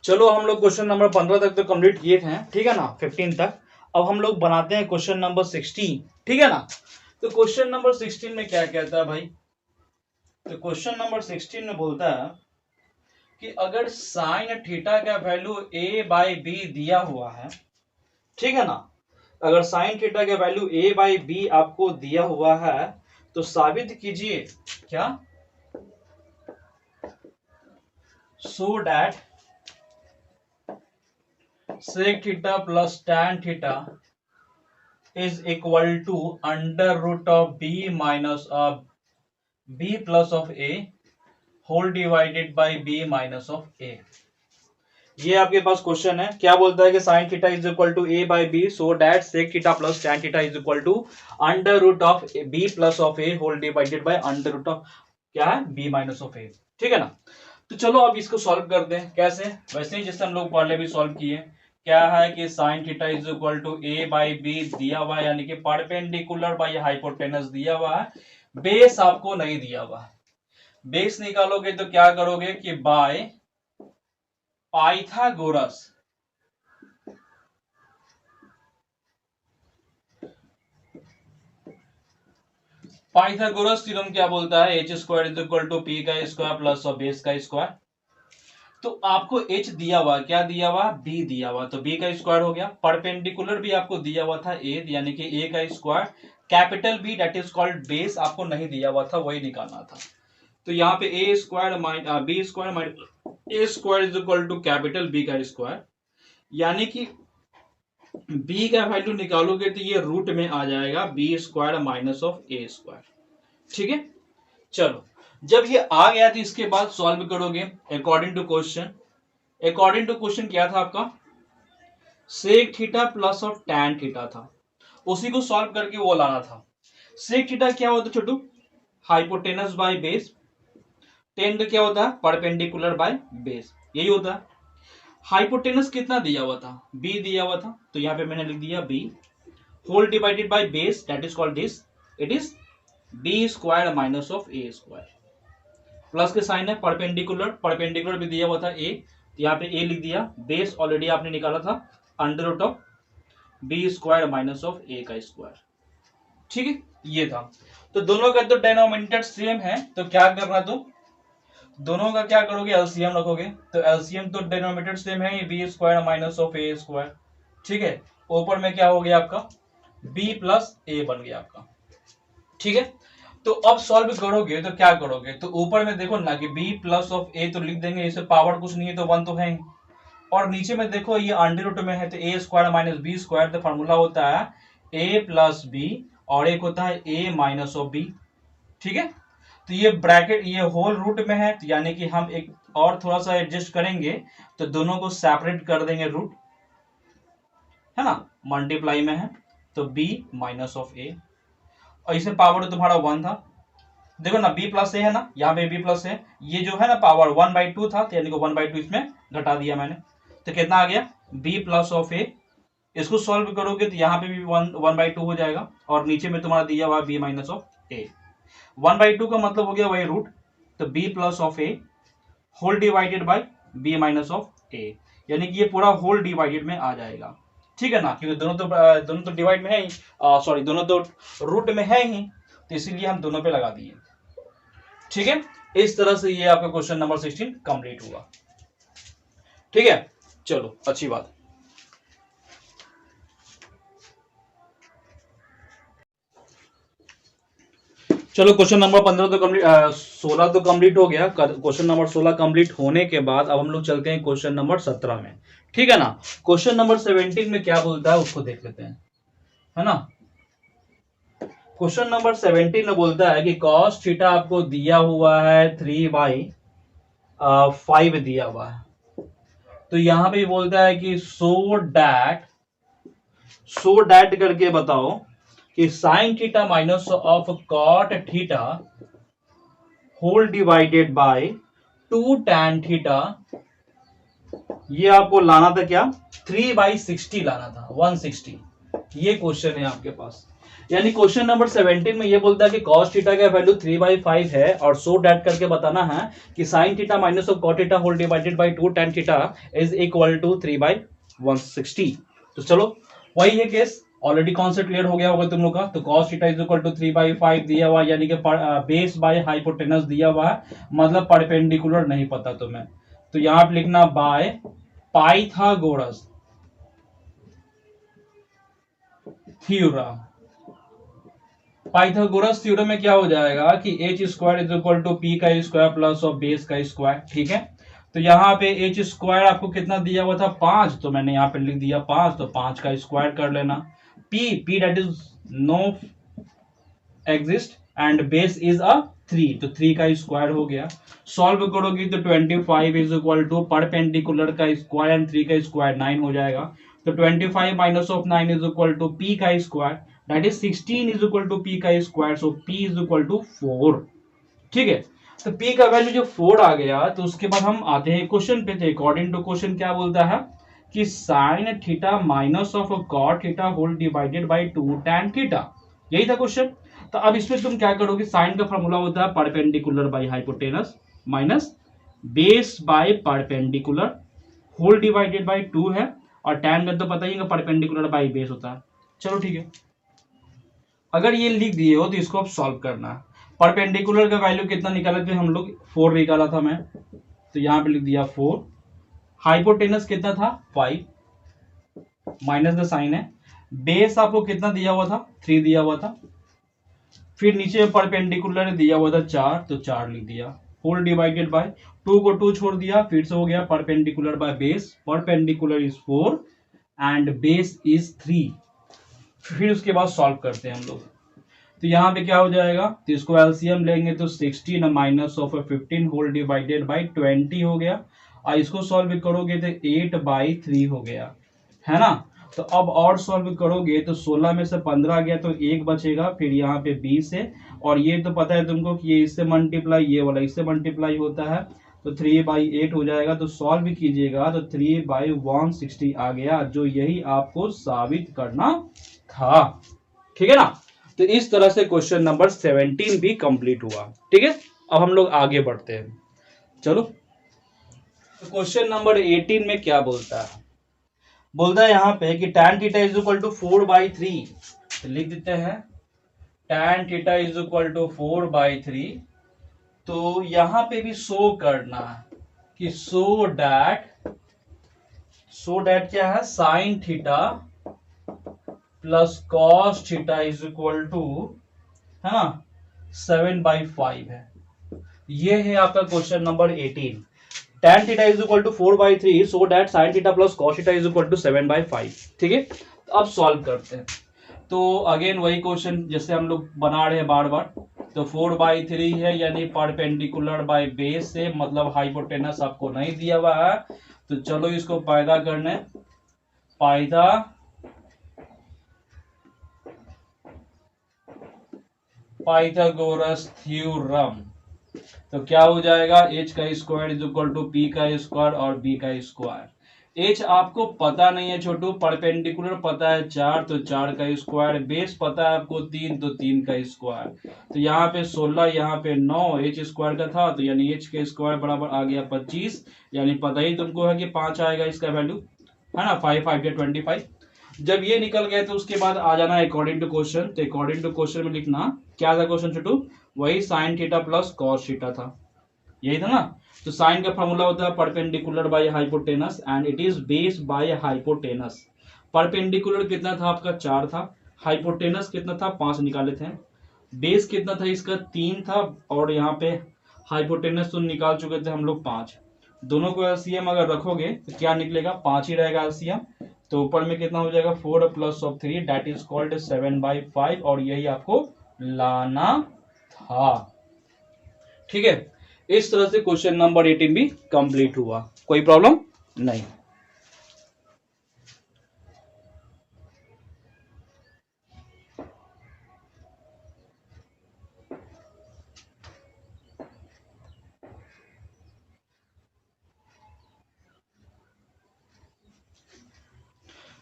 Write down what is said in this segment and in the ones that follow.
चलो हम लोग क्वेश्चन नंबर 15 तक तो कंप्लीट किए थे, ठीक है ना, 15 तक। अब हम लोग बनाते हैं क्वेश्चन नंबर 16, ठीक है ना। तो क्वेश्चन नंबर 16 में क्या कहता है भाई, तो क्वेश्चन नंबर 16 में बोलता है कि अगर साइन थीटा का वैल्यू a बाई बी दिया हुआ है, ठीक है ना, अगर साइन थीटा का वैल्यू a बाई बी आपको दिया हुआ है तो साबित कीजिए क्या, so that sec theta plus tan theta is equal to under root of b minus of b plus of a whole divided by b minus of a। ये आपके पास क्वेश्चन है, क्या बोलता है कि sine theta is equal to A by B so that sec theta plus tan theta is equal to under root of B plus of A whole divided by under root of क्या है B minus of ए, ठीक है ना। तो चलो अब इसको solve करते हैं, कैसे, वैसे ही जैसे हम लोग पहले भी सॉल्व किए। क्या है कि sine theta is equal to A by B दिया हुआ है, यानी कि परपेंडिकुलर बाई हाइपोटेनस दिया हुआ है, बेस आपको नहीं दिया हुआ है। बेस निकालोगे तो क्या करोगे कि बाय पाइथागोरस, पाइथागोरस थ्योरम क्या बोलता है, H square is equal to P का स्क्वायर प्लस और बेस का स्क्वायर। तो आपको h दिया हुआ, क्या दिया हुआ, b दिया हुआ, तो b का स्क्वायर हो गया। परपेंडिकुलर भी आपको दिया हुआ था a, यानी कि a का square, capital B that is called base आपको नहीं दिया हुआ था, वही निकालना था। तो यहाँ पे a square minus b square minus a square is equal to capital B का स्क्वायर, यानी कि b का वैल्यू निकालोगे तो ये रूट में आ जाएगा b square minus of a square, ठीक है। चलो जब ये आ गया तो इसके बाद सॉल्व करोगे according to question. According to question क्या था आपका, sec theta plus of tan theta था, उसी को सॉल्व करके वो लाना था। सेक थीटा क्या होता है छोटू, हाइपोटेनस बाय बेस, टेन का क्या होता है, परपेंडिकुलर बाय बेस, यही होता है। हाइपोटेनस कितना दिया हुआ था, b दिया हुआ था, तो यहाँ पे मैंने लिख दिया b whole divided by base that is called this, it is b square minus of a square, plus के साइन है, परपेंडिकुलर, परपेंडिकुलर भी दिया हुआ था a, तो यहाँ पे a लिख दिया, बेस ऑलरेडी आपने निकाला था under root of b square minus of a का स्क्वायर, ठीक है, ये था। तो दोनों का तो डिनोमिनेटर सेम है, तो क्या करना, तो दोनों का क्या करोगे, एलसीएम रखोगे, तो एलसीएम तो डिनोमिनेटर सेम है, ये b square minus of a square, ठीक है। ऊपर में क्या हो गया आपका, b प्लस a बन गया आपका, ठीक है। तो अब सॉल्व करोगे तो क्या करोगे, तो ऊपर में देखो ना कि b प्लस ऑफ a तो लिख देंगे, इसे पावर कुछ नहीं है तो 1 तो है, और नीचे में देखो ये अंडर रूट में है तो a square minus b square, तो फॉर्मूला होता है a प्लस b और एक होता है a माइनस ऑफ b, ठीक है। तो ये ब्रैकेट ये होल रूट में है, तो यानी कि हम एक और थोड़ा सा एडजस्ट करेंगे, तो दोनों को सेपरेट कर देंगे रूट, है ना, मल्टीप्लाई में है तो b माइनस ऑफ a, और इसमें पावर तुम्हारा 1 था, देखो ना b प्लस ए है ना, यहाँ पे b प्लस है, ये जो है ना पावर 1/2 था, तो यानी कि 1/2 इसमें घटा दिया मैंने, तो कितना आ गया b प्लस ऑफ ए। इसको सॉल्व करोगे तो यहाँ पे भी 1/2 हो जाएगा, और नीचे में तुम्हारा दिया हुआ b माइनस ऑफ ए, 1/2 का मतलब हो गया वही रूट, तो b plus of A whole divided by b minus of A, यानी कि ये पूरा होल डिवाइडेड में आ जाएगा, ठीक है ना, क्योंकि दोनों तो डिवाइड में है ही, सॉरी दोनों तो रूट में है ही, तो इसीलिए हम दोनों पे लगा दिए, ठीक है। इस तरह से ये आपका क्वेश्चन नंबर 16 कंप्लीट हुआ, ठीक है। चलो अच्छी बात, चलो क्वेश्चन नंबर 15 तो कंप्लीट, 16 तो कंप्लीट हो गया। क्वेश्चन नंबर 16 कंप्लीट होने के बाद अब हम लोग चलते हैं क्वेश्चन नंबर 17 में, ठीक है ना। क्वेश्चन नंबर 17 में क्या बोलता है उसको देख लेते हैं, है ना। क्वेश्चन नंबर 17 में बोलता है कि cos थीटा आपको दिया हुआ है 3/5 दिया हुआ है, तो यहां पे बोलता है कि सो डैट करके बताओ कि sine theta minus of cot theta whole divided by 2 tan theta, ये आपको लाना था क्या, 3/60 लाना था, 160, ये क्वेश्चन है आपके पास। यानी क्वेश्चन नंबर 17 में ये बोलता है कि cos थीटा का वैल्यू 3/5 है और सो डैट करके बताना है कि sin theta minus of cot theta whole divided by 2 tan theta is equal to 3/160। तो चलो वही है केस, ऑलरेडी कॉन्सेप्ट क्लियर हो गया होगा तुम लोग का। तो cos theta is equal to 3/5 दिया हुआ, यानी कि बेस बाय हाइपोटेनस दिया हुआ है, मतलब परपेंडिकुलर नहीं पता तुम्हें, तो यहां पे लिखना by Pythagoras theorem. Pythagoras theorem में क्या हो जाएगा कि H square is equal to P का स्क्वायर प्लस और बेस का स्क्वायर। ठीक है, तो यहाँ पे एच स्क्वायर आपको कितना दिया हुआ था 5, तो मैंने यहाँ पे लिख दिया 5, तो 5 का स्क्वायर कर लेना। P that is no exist and base is a 3, तो 3 का स्क्वायर हो गया। सॉल्व करोगे तो 25 इज इक्वल टू परपेंडिकुलर का स्क्वायर एंड 3 का स्क्वायर 9 हो जाएगा। तो 25 minus of 9 is equal to P का square, that is 16 is equal to P का square, so P is equal to 4। ठीक है, तो पी का वैल्यू जो 4 आ गया, तो उसके बाद हम आते हैं क्वेश्चन पे। अकॉर्डिंग टू क्वेश्चन क्या बोलता है कि sine theta minus of cot theta whole divided by 2 tan theta, यही था क्वेश्चन। तो अब इसमें तुम क्या करोगे, साइन का फॉर्मूला होता है perpendicular by hypotenuse minus base by perpendicular whole divided by 2 है, और tan का तो पता ही है परपेंडिकुलर बाय बेस होता है। चलो ठीक है, अगर ये लिख दिए हो तो इसको अब सॉल्व करना है। परपेंडिकुलर का वैल्यू कितना निकाले थे हम लोग, 4 निकाला था मैं, तो यहां पे लिख दिया 4। हाइपोटेनस कितना था 5 माइनस द साइन है। बेस आपको कितना दिया हुआ था 3 दिया हुआ था। फिर नीचे परपेंडिकुलर दिया हुआ था 4, तो 4 लिख दिया। होल डिवाइडेड बाय 2 को 2 छोड़ दिया, फिर से हो गया perpendicular by base. Perpendicular is 4 and base is 3। फिर उसके बाद सॉल्व करते हैं हम लोग। तो यहाँ पे क्या हो जाएगा, तो इसको एलसीएम लेंगे तो 16 minus of 15 whole divided by 20 हो गया, और इसको सॉल्व करोगे तो 8/3 हो गया, है ना। तो अब और सॉल्व करोगे तो 16 में से 15 गया तो 1 बचेगा, फिर यहाँ पे 20 है, और ये तो पता है तुमको कि ये इससे मल्टीप्लाई, ये वाला इससे मल्टीप्लाई होता है, तो 3/8 हो जाएगा। तो सॉल्व कीजिएगा तो 3/160 आ गया, जो यही आपको साबित करना था। ठीक है ना, तो इस तरह से क्वेश्चन नंबर 17 भी कंप्लीट हुआ। ठीक है, अब हम लोग आगे बढ़ते हैं। चलो, तो क्वेश्चन नंबर 18 में क्या बोलता है, बोलता है यहाँ पे कि tan theta is equal to 4/3, तो लिख देते हैं tan theta is equal to 4/3। तो यहां पे भी शो करना है कि सो डैट क्या है, sine theta plus cos theta is equal to, है ना, 7/5 है। ये है आपका question number 18। tan theta is equal to 4/3 so that sine theta plus cos theta is equal to 7/5। ठीक है, तो अब सॉल्व करते हैं। तो अगेन वही क्वेश्चन जैसे हम लोग बना रहे हैं बार बार। तो 4/3 है, यानी परपेंडिकुलर बाय बेस से, मतलब हाइपोटेनस आपको नहीं दिया हुआ है, तो चलो इसको पैदा करने, पाइथागोरस थ्योरम। तो क्या हो जाएगा, एच का square is equal to P का स्क्वायर और बी का स्क्वायर। एच आपको पता नहीं है छोटू, परपेंडिकुलर पता है 4, तो 4 का स्क्वायर, बेस पता है आपको 3, तो 3 का स्क्वायर। तो यहाँ पे 16, यहाँ पे 9 एच स्क्वायर का था, तो यानी एच का स्क्वायर बराबर आ गया 25, यानी पता ही तुमको है कि 5 आएगा इसका वैल्यू, है ना। 5 5 25। जब ये निकल गए तो उसके बाद आ जाना है अकॉर्डिंग टू क्वेश्चन। तो अकॉर्डिंग टू क्वेश्चन में लिखना क्या था क्वेश्चन छोटू, वही sign theta plus cos theta था, यही था ना। तो साइन का फॉर्मूला होता है perpendicular by hypotenuse and it is base by hypotenuse. Perpendicular कितना था आपका 4 था, हाइपोटेनस कितना था 5 निकाले थे, बेस कितना था इसका 3 था, और यहाँ पे हाइपोटेनस तो निकाल चुके थे हम लोग 5। दोनों को एलसीएम अगर रखोगे तो क्या निकलेगा, 5 ही रहेगा एलसीएम। तो ऊपर में कितना हो जाएगा 4 plus of 3 that is called 7/5, और यही आपको लाना था। ठीक है, इस तरह से क्वेश्चन नंबर 18 भी कंप्लीट हुआ, कोई प्रॉब्लम नहीं।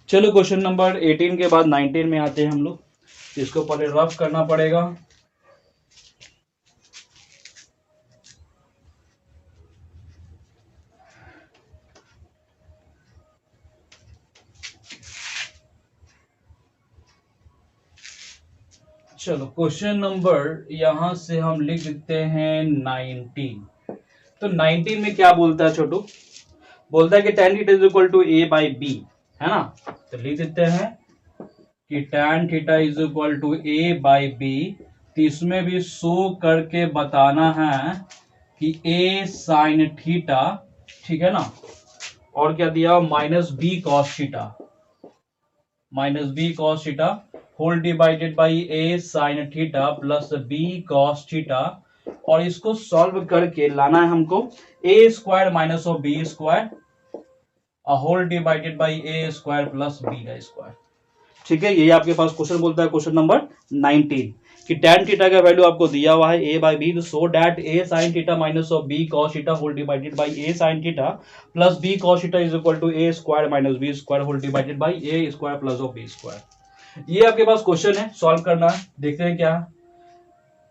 चलो क्वेश्चन नंबर 18 के बाद 19 में आते हैं हम लोग। इसको पहले रफ करना पड़ेगा। चलो क्वेश्चन नंबर यहां से हम लिख देते हैं 19। तो 19 में क्या बोलता है छोटू, बोलता है कि tan theta is equal to a by B, है ना। तो लिख देते हैं कि tan theta is equal to a by B. तो इसमें भी शो करके बताना है कि a साइन थीटा, ठीक है ना, और क्या दिया minus B cos theta, minus B cos theta whole divided by A sine theta plus B cos theta. और इसको सॉल्व करके लाना है हमको A square minus of B square whole divided by A square plus B का square. ठीक है, यही आपके पास क्वेश्चन बोलता है क्वेश्चन नंबर 19 कि tan थीटा का वैल्यू आपको दिया हुआ है a by B, so that a sin theta minus of b cos theta whole divided by a sin theta plus b cos theta is equal to a square minus b square whole divided by a square plus of b square. ये आपके पास question है, solve करना है, देखते हैं क्या है।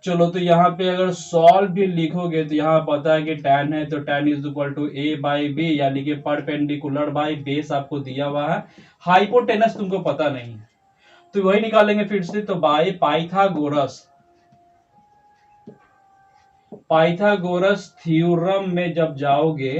चलो तो यहाँ पे अगर सॉल्व भी लिखोगे तो यहाँ पता है कि tan है, तो tan is equal to a by B, यानी कि परपेंडिकुलर बाई बेस आपको दिया हुआ है, हाइपोटेनस तुमको पता नहीं है तो वही निकालेंगे फिर से। तो बाय पाइथागोरस थ्योरम में जब जाओगे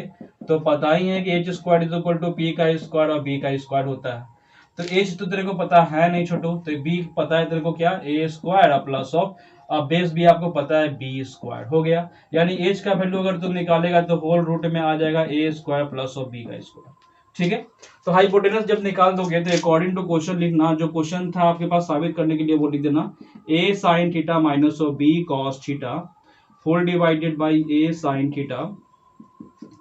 तो पता ही है कि H square is equal to P का स्क्वायर और बी का स्क्वायर होता है। तो एच तो तेरे को पता है नहीं छोटू, तो बी पता है तेरे को क्या ए स्क्वायर प्लस ऑफ बेस भी आपको पता है बी स्क्वायर हो गया। यानी एच का वैल्यू अगर तुम निकालेगा तो होल रूट में आ जाएगा ए स्क्वायर प्लस ऑफ बी का स्क्वायर। ठीक है, तो हाइपोटेनस जब निकाल दोगे तो अकॉर्डिंग टू क्वेश्चन लिखना, जो क्वेश्चन था आपके पास साबित करने के लिए वो लिख देना A sine theta minus of B cos theta whole divided by A sine theta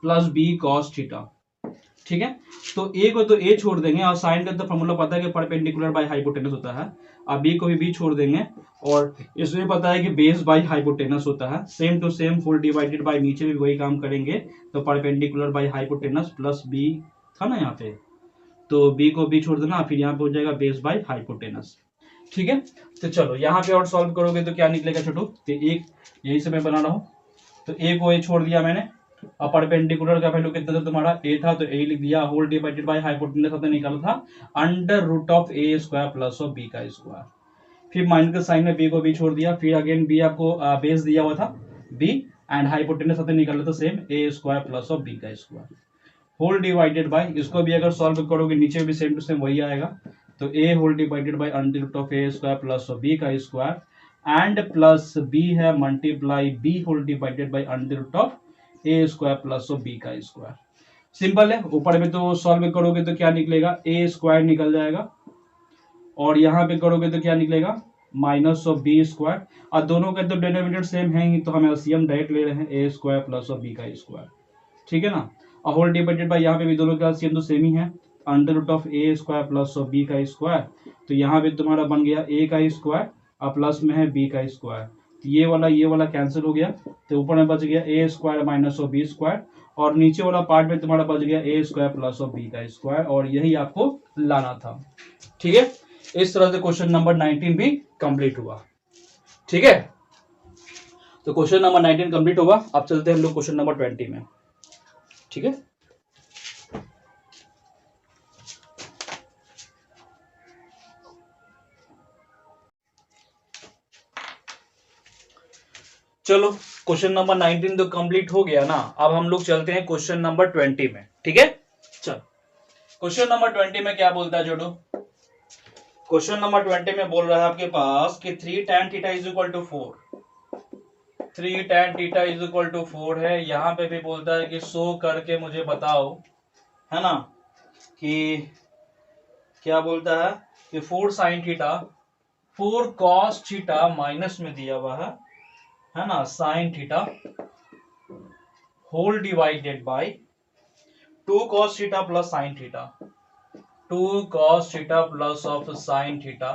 plus B cos theta. ठीक है, तो ए को तो ए छोड़ देंगे और साइन का तो फॉर्मूला पता है कि परपेंडिकुलर बाय हाइपोटेनस होता है, अब बी को भी बी छोड़ देंगे और इसमें पता है कि बेस बाय हाइपोटेनस होता है, same to same full divided by नीचे भी वही काम करेंगे, तो perpendicular by hypotenuse plus B था ना यहाँ पे, तो बी को बी छोड़ देना, फिर यहाँ पे हो जाएगा बेस बाय हाइपोटेनस। ठीक है, तो चलो यहाँ पे और सॉल्व करोगे तो क्या निकलेगा छोटू, तो एक यही से मैं बना रहा हूँ, तो ए को ए छोड़ दिया मैंने, अब परपेंडिकुलर का वैल्यू कितना था तुम्हारा ए था, तो ए लिख दिया होल डिवाइडेड बाय हाइपोटेनस हमने निकाला था under root of A square plus of B का स्क्वायर। फिर माइनस का साइन में बी को बी छोड़ दिया, फिर अगेन बी आपको बेस दिया हुआ था बी एंड हाइपोटेनस हमने निकाला था same A square plus of B का स्क्वायर होल डिवाइडेड बाय, इसको भी अगर सॉल्व करोगे नीचे भी सेम टू सेम वही आएगा, तो A whole divided by under root of A square plus of B का स्क्वायर एंड प्लस बी है multiply B whole divided by under root of A square plus of B का square. Simple है, ऊपर में तो solve करोगे तो क्या निकलेगा ए स्क्वायर निकल जाएगा और यहाँ पे करोगे तो क्या निकलेगा माइनस ऑफ बी स्क्वायर, और दोनों का तो डिनोमिनेटर सेम है ही तो हम एलसीएम डायरेक्ट ले रहे हैं ए स्क्वायर प्लस ऑफ बी का स्क्वायर। ठीक है ना, और होल डिवाइडेड बाय यहाँ पे भी दोनों का एलसीएम तो सेम ही है under root of A square plus of B का स्क्वायर, तो यहाँ पे तुम्हारा बन गया ए का स्क्वायर और प्लस में है बी का स्क्वायर, तो ये वाला कैंसिल हो गया, तो ऊपर में बच गया A square minus of B square और नीचे वाला पार्ट में तुम्हारा बच गया A square plus of B का स्क्वायर, और यही आपको लाना था। ठीक है, इस तरह से क्वेश्चन नंबर 19 भी कंप्लीट हुआ। ठीक है, तो क्वेश्चन नंबर 19 कंप्लीट होगा। अब चलते हैं हम लोग क्वेश्चन नंबर 20 में। ठीक है, चलो क्वेश्चन नंबर 19 तो कंप्लीट हो गया ना, अब हम लोग चलते हैं क्वेश्चन नंबर 20 में। ठीक है, चलो क्वेश्चन नंबर 20 में क्या बोलता है जोडो, क्वेश्चन नंबर 20 में बोल रहा है आपके पास कि 3 tan theta is equal to 4, 3 tan theta is equal to 4 है। यहां पे भी बोलता है कि शो करके मुझे बताओ, है ना, कि क्या बोलता है कि 4 sin theta 4 cos theta minus में दिया हुआ है ना, sine theta whole divided by 2 cos theta plus sine theta, 2 cos theta plus of sine theta.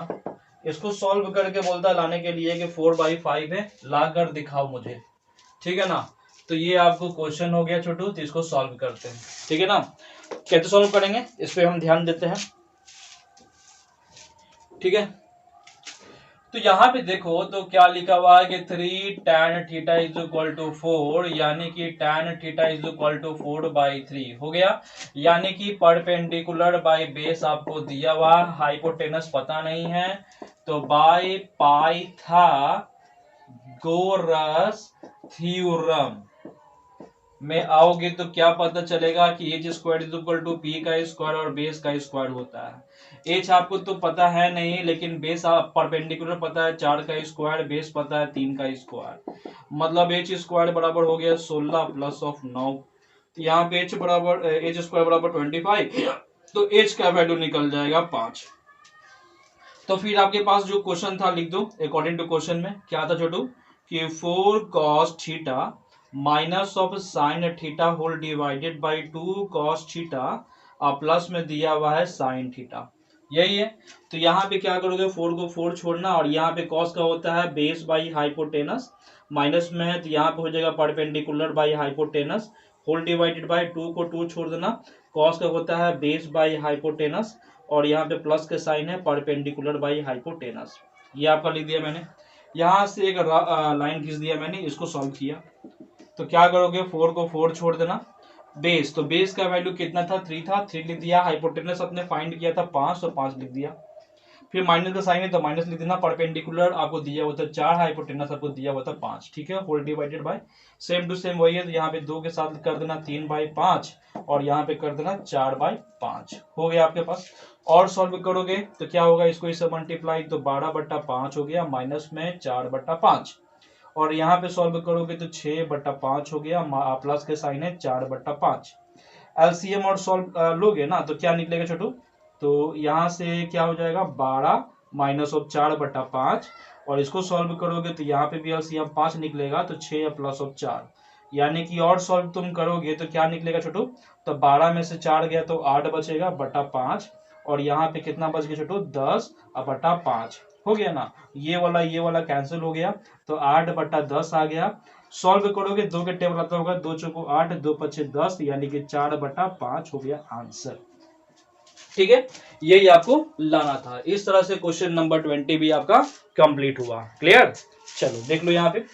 इसको सॉल्व करके बोलता है लाने के लिए कि 4/5 है, लाकर दिखाओ मुझे। ठीक है ना, तो ये आपको क्वेश्चन हो गया छोटू, तो इसको सॉल्व करते हैं। ठीक है ना, कैसे सॉल्व करेंगे इस पे हम ध्यान देते हैं। ठीक है, तो यहाँ पे देखो तो क्या लिखा हुआ है कि 3 tan theta is equal to 4, यानी कि tan theta is equal to 4/3 हो गया। यानी कि परपेंडिकुलर बाय बेस आपको दिया हुआ, हाइपोटेनस पता नहीं है, तो बाय पाइथागोरस थ्योरम में आओगे तो क्या पता चलेगा कि H square is equal to P का स्क्वायर और बेस का स्क्वायर होता है। एच आपको तो पता है नहीं, लेकिन बेस आप परपेंडिकुलर पता है 4 का स्क्वायर, बेस पता है 3 का स्क्वायर, मतलब एच स्क्वायर बराबर हो गया 16 प्लस ऑफ 9। यहाँ पे एच स्क्वायर बराबर 25, तो एच का वैल्यू निकल जाएगा 5। तो फिर आपके पास जो क्वेश्चन था लिख दो अकॉर्डिंग टू क्वेश्चन में क्या था छोटू, कि 4 cos theta minus of sine theta whole divided by 2 cos theta plus में दिया हुआ है साइन थीटा, यही है। तो यहाँ पे क्या करोगे, 4 को 4 छोड़ना, और यहाँ पे cos का होता है बेस बाई हाइपोटेनस, माइनस में है तो यहाँ पे हो जाएगा perpendicular by hypotenuse, whole divided by 2 को 2 छोड़ देना, cos का होता है बेस बाई हाइपोटेनस, और यहाँ पे प्लस के साइन है परपेंडिकुलर बाई हाइपोटेनस। ये आपका लिख दिया मैंने। यहाँ से एक लाइन खींच दिया मैंने, इसको सॉल्व किया तो क्या करोगे, 4 को 4 छोड़ देना, बेस तो बेस का वैल्यू कितना था, 3 था, 3 लिख दिया, हाइपोटेनस अपने फाइंड किया था 5 तो 5 लिख दिया, फिर माइनस का साइन है तो माइनस लिख देना, परपेंडिकुलर आपको दिया हुआ था 4, हाइपोटेनस आपको दिया हुआ था 5, ठीक है, whole divided by same to same वही है, तो यहाँ पे 2 के साथ कर देना 3/5 और यहाँ पे कर देना 4/5 हो गया आपके पास। और सॉल्व करोगे तो क्या होगा, इसको इससे मल्टीप्लाई तो 12/5 हो गया, माइनस में 4/5, और यहाँ पे सॉल्व करोगे तो 6/5 हो गया, प्लस के साइन है 4/5। एलसीएम और सॉल्व लोगे ना तो क्या निकलेगा छोटू, तो यहाँ से क्या हो जाएगा 12 माइनस ऑफ 4/5, और इसको सॉल्व करोगे तो यहाँ पे भी एलसीएम 5 निकलेगा, तो 6 प्लस ऑफ 4, यानी कि और सॉल्व तुम करोगे तो क्या निकलेगा छोटू, तो 12 में से 4 गया तो 8 बचेगा बटा 5, और यहाँ पे कितना बच गया छोटू 10/5 हो गया ना, ये वाला कैंसिल हो गया, तो 8/10 आ गया। सॉल्व करोगे 2 के टेबल आता होगा, 2 चौको 8, 2 पचे 10, यानी कि 4/5 हो गया आंसर, ठीक है, यही आपको लाना था। इस तरह से क्वेश्चन नंबर 20 भी आपका कंप्लीट हुआ। क्लियर, चलो देख लो यहाँ पे।